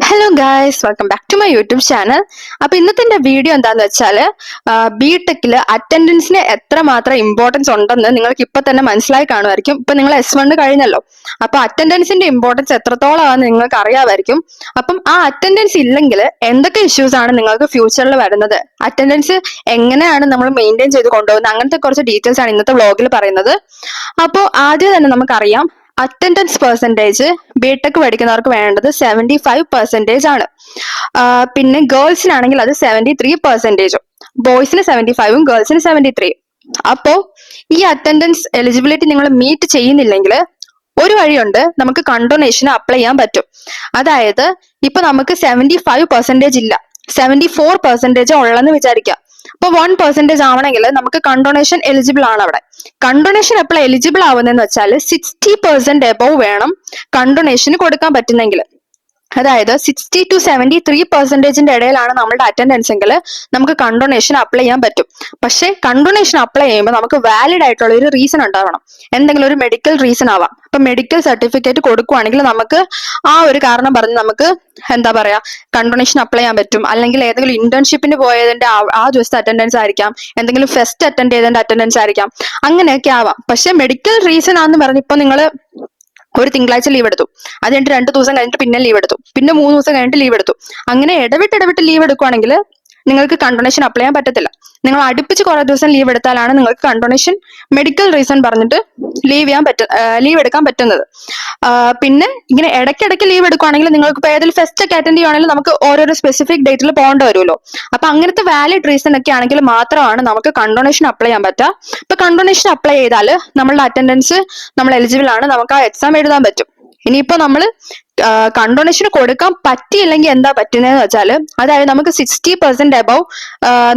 Hello guys, welcome back to my YouTube channel. അപ്പൊ ഇന്നത്തെ video എന്താന്ന് വെച്ചാല് ബിടെക്കില് അറ്റൻഡൻസിന് എത്രമാത്രം ഇമ്പോർട്ടൻസ് ഉണ്ടെന്ന് നിങ്ങൾക്ക് ഇപ്പൊ തന്നെ മനസ്സിലായി കാണുമായിരിക്കും. ഇപ്പൊ നിങ്ങൾ S1 കഴിഞ്ഞല്ലോ, അപ്പൊ അറ്റൻഡൻസിന്റെ ഇമ്പോർട്ടൻസ് എത്രത്തോളമാണെന്ന് നിങ്ങൾക്ക് അറിയാമായിരിക്കും. അപ്പം ആ അറ്റൻഡൻസ് ഇല്ലെങ്കിൽ എന്തൊക്കെ ഇഷ്യൂസ് ആണ് നിങ്ങൾക്ക് ഫ്യൂച്ചറിൽ വരുന്നത്, അറ്റൻഡൻസ് എങ്ങനെയാണ് നമ്മൾ മെയിൻറ്റെയിൻ ചെയ്ത് കൊണ്ടുപോകുന്നത്, അങ്ങനത്തെ കുറച്ച് ഡീറ്റെയിൽസ് ആണ് ഇന്നത്തെ വ്ളോഗിൽ പറയുന്നത്. അപ്പോൾ ആദ്യം തന്നെ നമുക്കറിയാം, അറ്റൻഡൻസ് പെർസെൻറ്റേജ് ബിടെക് പഠിക്കുന്നവർക്ക് വേണ്ടത് 75% ആണ്. പിന്നെ ഗേൾസിനാണെങ്കിൽ അത് 73%, ബോയ്സിന് 75ഉം ഗേൾസിന് 73. അപ്പോ ഈ അറ്റൻഡൻസ് എലിജിബിലിറ്റി നിങ്ങൾ മീറ്റ് ചെയ്യുന്നില്ലെങ്കിൽ ഒരു വഴിയുണ്ട്, നമുക്ക് കണ്ടോനേഷന് അപ്ലൈ ചെയ്യാൻ പറ്റും. അതായത് ഇപ്പൊ നമുക്ക് 75% ഇല്ല, 74% ഉള്ളെന്ന് വിചാരിക്കാം. അപ്പൊ 1% ആവണമെങ്കിൽ നമുക്ക് കണ്ടോനേഷൻ എലിജിബിൾ ആണ്. അവിടെ കണ്ടോനേഷൻ എപ്പോഴും എലിജിബിൾ ആവുന്നതെന്ന് വെച്ചാൽ 60% എബവ് വേണം കണ്ടോനേഷന് കൊടുക്കാൻ പറ്റുന്നെങ്കിൽ. അതായത് 60 to 73% ഇടയിലാണ് നമ്മുടെ അറ്റൻഡൻസ് എങ്കിൽ നമുക്ക് കണ്ടോനേഷൻ അപ്ലൈ ചെയ്യാൻ പറ്റും. പക്ഷെ കണ്ടോനേഷൻ അപ്ലൈ ചെയ്യുമ്പോൾ നമുക്ക് വാലിഡ് ആയിട്ടുള്ള ഒരു റീസൺ ഉണ്ടാവണം. എന്തെങ്കിലും ഒരു മെഡിക്കൽ റീസൺ ആവാം. ഇപ്പൊ മെഡിക്കൽ സർട്ടിഫിക്കറ്റ് കൊടുക്കുവാണെങ്കിൽ നമുക്ക് ആ ഒരു കാരണം പറഞ്ഞ് നമുക്ക് എന്താ പറയാ കണ്ടോനേഷൻ അപ്ലൈ ചെയ്യാൻ പറ്റും. അല്ലെങ്കിൽ ഏതെങ്കിലും ഇന്റേൺഷിപ്പിന് പോയതിന്റെ ആ ദിവസത്തെ അറ്റൻഡൻസ് ആയിരിക്കാം, എന്തെങ്കിലും ഫെസ്റ്റ് അറ്റൻഡ് ചെയ്തതിന്റെ അറ്റൻഡൻസ് ആയിരിക്കാം, അങ്ങനെയൊക്കെ ആവാം. പക്ഷെ മെഡിക്കൽ റീസൺ ആണെന്ന് പറഞ്ഞ് ഇപ്പൊ നിങ്ങൾ ഒരു തിങ്കളാഴ്ച ലീവ് എടുത്തു, അത് കഴിഞ്ഞിട്ട് 2 ദിവസം കഴിഞ്ഞിട്ട് പിന്നെ ലീവ് എടുത്തു, പിന്നെ 3 ദിവസം കഴിഞ്ഞിട്ട് ലീവ് എടുത്തു, അങ്ങനെ ഇടവിട്ട് ലീവ് എടുക്കുവാണെങ്കിൽ നിങ്ങൾക്ക് കണ്ടോനേഷൻ അപ്ലൈ ചെയ്യാൻ പറ്റത്തില്ല. നിങ്ങൾ അടുപ്പിച്ച് കുറെ ദിവസം ലീവ് എടുത്താലാണ് നിങ്ങൾക്ക് കണ്ടോനേഷൻ മെഡിക്കൽ റീസൺ പറഞ്ഞിട്ട് ലീവ് എടുക്കാൻ പറ്റുന്നത്. പിന്നെ ഇങ്ങനെ ഇടയ്ക്കിടയ്ക്ക് ലീവ് എടുക്കുവാണെങ്കിൽ നിങ്ങൾക്ക് ഇപ്പോൾ ഏതെങ്കിലും ഫെസ്റ്റ് ഒക്കെ അറ്റൻഡ് ചെയ്യുവാണെങ്കിൽ നമുക്ക് ഓരോരോ സ്പെസിഫിക് ഡേറ്റിൽ പോകേണ്ടി വരുമല്ലോ. അപ്പൊ അങ്ങനത്തെ വാലിഡ് റീസൺ ഒക്കെ ആണെങ്കിൽ മാത്രമാണ് നമുക്ക് കണ്ടോനേഷൻ അപ്ലൈ ചെയ്യാൻ പറ്റുക. ഇപ്പൊ കണ്ടോനേഷൻ അപ്ലൈ ചെയ്താൽ നമ്മളുടെ അറ്റൻഡൻസ് നമ്മൾ എലിജിബിൾ ആണ്, നമുക്ക് ആ എക്സാം എഴുതാൻ പറ്റും. ഇനിയിപ്പോ നമ്മൾ കണ്ടോനേഷന് കൊടുക്കാൻ പറ്റിയില്ലെങ്കിൽ എന്താ പറ്റുന്നതെന്ന് വെച്ചാൽ, അതായത് നമുക്ക് 60% എബവ്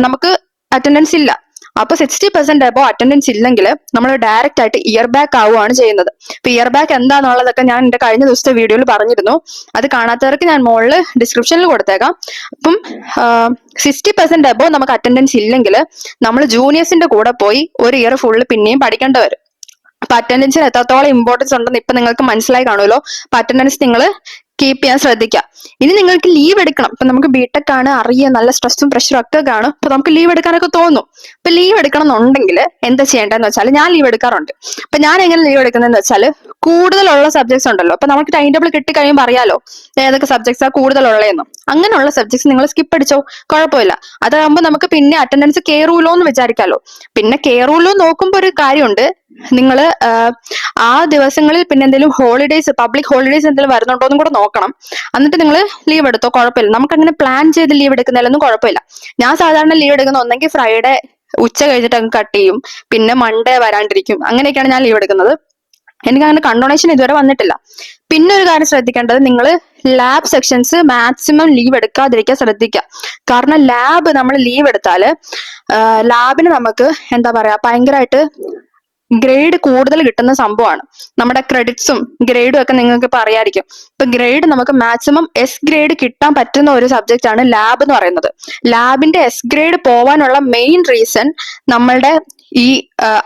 നമുക്ക് അറ്റൻഡൻസ് ഇല്ല. അപ്പൊ 60% എബവ് അറ്റൻഡൻസ് ഇല്ലെങ്കിൽ നമ്മൾ ഡയറക്റ്റ് ആയിട്ട് ഇയർ ബാക്ക് ആവുകയാണ് ചെയ്യുന്നത്. ഇപ്പൊ ഇയർ ബാക്ക് എന്താണെന്നുള്ളതൊക്കെ ഞാൻ എന്റെ കഴിഞ്ഞ ദിവസത്തെ വീഡിയോയിൽ പറഞ്ഞിരുന്നു. അത് കാണാത്തവർക്ക് ഞാൻ മുകളിൽ ഡിസ്ക്രിപ്ഷനിൽ കൊടുത്തേക്കാം. അപ്പം 60% എബവ് നമുക്ക് അറ്റൻഡൻസ് ഇല്ലെങ്കിൽ നമ്മൾ ജൂനിയേഴ്സിന്റെ കൂടെ പോയി ഒരു ഇയർ ഫുള്ള് പിന്നെയും പഠിക്കേണ്ടി വരും. അപ്പൊ അറ്റൻഡൻസിന് എത്രത്തോളം ഇമ്പോർട്ടൻസ് ഉണ്ടെന്ന് ഇപ്പൊ നിങ്ങൾക്ക് മനസ്സിലായി കാണുമല്ലോ. അപ്പൊ അറ്റൻഡൻസ് നിങ്ങൾ കീപ്പ് ചെയ്യാൻ ശ്രദ്ധിക്കുക. ഇനി നിങ്ങൾക്ക് ലീവ് എടുക്കണം, ഇപ്പൊ നമുക്ക് ബിടെക് ആണ്, അറിയാം, നല്ല സ്ട്രെസ്സും പ്രഷറും ഒക്കെ കാണും. അപ്പൊ നമുക്ക് ലീവ് എടുക്കാനൊക്കെ തോന്നും. ഇപ്പൊ ലീവ് എടുക്കണം എന്നുണ്ടെങ്കിൽ എന്താ ചെയ്യേണ്ടതെന്ന് വെച്ചാൽ, ഞാൻ ലീവ് എടുക്കാറുണ്ട്. അപ്പൊ ഞാൻ എങ്ങനെ ലീവ് എടുക്കുന്നതെന്ന് വെച്ചാൽ, കൂടുതലുള്ള സബ്ജക്ട്സ് ഉണ്ടല്ലോ, അപ്പൊ നമുക്ക് ടൈം ടേബിൾ കിട്ടി കഴിയുമ്പോൾ അറിയാലോ ഏതൊക്കെ സബ്ജക്ട്സാ കൂടുതലുള്ളതെന്നും. അങ്ങനെയുള്ള സബ്ജക്ട്സ് നിങ്ങൾ സ്കിപ്പ് അടിച്ചോ, കുഴപ്പമില്ല. അതാകുമ്പോൾ നമുക്ക് പിന്നെ അറ്റൻഡൻസ് കയറൂലോ എന്ന് വിചാരിക്കാലോ. പിന്നെ കയറൂലോ നോക്കുമ്പോൾ ഒരു കാര്യമുണ്ട്, നിങ്ങൾ ആ ദിവസങ്ങളിൽ പിന്നെ എന്തെങ്കിലും ഹോളിഡേയ്സ്, പബ്ലിക് ഹോളിഡേയ്സ് എന്തെങ്കിലും വരുന്നുണ്ടോ എന്നും കൂടെ നോക്കണം. എന്നിട്ട് നിങ്ങൾ ലീവ് എടുത്തോ, കുഴപ്പമില്ല. നമുക്ക് അങ്ങനെ പ്ലാൻ ചെയ്ത് ലീവ് എടുക്കുന്നതിലൊന്നും കുഴപ്പമില്ല. ഞാൻ സാധാരണ ലീവ് എടുക്കുന്ന ഒന്നെങ്കിൽ ഫ്രൈഡേ ഉച്ച കഴിഞ്ഞിട്ട് അങ്ങ് കട്ട് ചെയ്യും, പിന്നെ മൺഡേ വരാണ്ടിരിക്കും. അങ്ങനെയൊക്കെയാണ് ഞാൻ ലീവ് എടുക്കുന്നത്. എനിക്ക് അങ്ങനെ കണ്ടോണേഷൻ ഇതുവരെ വന്നിട്ടില്ല. പിന്നെ ഒരു കാര്യം ശ്രദ്ധിക്കേണ്ടത്, നിങ്ങൾ ലാബ് സെക്ഷൻസ് മാക്സിമം ലീവ് എടുക്കാതിരിക്കാൻ ശ്രദ്ധിക്കുക. കാരണം ലാബ് നമ്മൾ ലീവ് എടുത്താൽ ലാബിന് നമുക്ക് എന്താ പറയാ ഭയങ്കരമായിട്ട് ഗ്രേഡ് കൂടുതൽ കിട്ടുന്ന സംഭവമാണ്. നമ്മുടെ ക്രെഡിറ്റ്സും ഗ്രേഡും ഒക്കെ നിങ്ങൾക്ക് ഇപ്പൊ അറിയായിരിക്കും. ഇപ്പൊ ഗ്രേഡ് നമുക്ക് മാക്സിമം S ഗ്രേഡ് കിട്ടാൻ പറ്റുന്ന ഒരു സബ്ജക്റ്റ് ആണ് ലാബ് എന്ന് പറയുന്നത്. ലാബിന്റെ S ഗ്രേഡ് പോവാനുള്ള മെയിൻ റീസൺ നമ്മളുടെ ഈ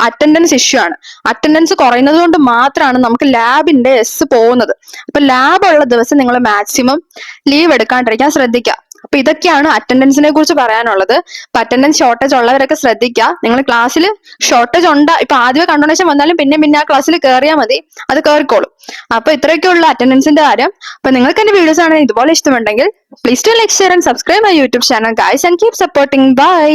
അറ്റൻഡൻസ് ഇഷ്യൂ ആണ്. അറ്റൻഡൻസ് കുറയുന്നത് കൊണ്ട് മാത്രമാണ് നമുക്ക് ലാബിന്റെ S പോകുന്നത്. അപ്പൊ ലാബ് ഉള്ള ദിവസം നിങ്ങൾ മാക്സിമം ലീവ് എടുക്കാണ്ടിരിക്കാൻ ശ്രദ്ധിക്കുക. അപ്പൊ ഇതൊക്കെയാണ് അറ്റൻഡൻസിനെ കുറിച്ച് പറയാനുള്ളത്. അപ്പൊ അറ്റൻഡൻസ് ഷോർട്ടേജ് ഉള്ളവരൊക്കെ ശ്രദ്ധിക്കുക. നിങ്ങൾ ക്ലാസ്സിൽ ഷോർട്ടേജ് ഇപ്പൊ ആദ്യമേ കണ്ടോണേഷൻ വന്നാലും പിന്നെ ആ ക്ലാസ്സിൽ കയറിയാൽ മതി, അത് കയറിക്കോളും. അപ്പൊ ഇത്രയൊക്കെയുള്ള അറ്റൻഡൻസിന്റെ കാര്യം. അപ്പൊ നിങ്ങൾക്ക് എന്റെ വീഡിയോസ് ആണെങ്കിൽ ഇതുപോലെ ഇഷ്ടമുണ്ടെങ്കിൽ please to like, share and subscribe my YouTube channel guys, and keep supporting. By.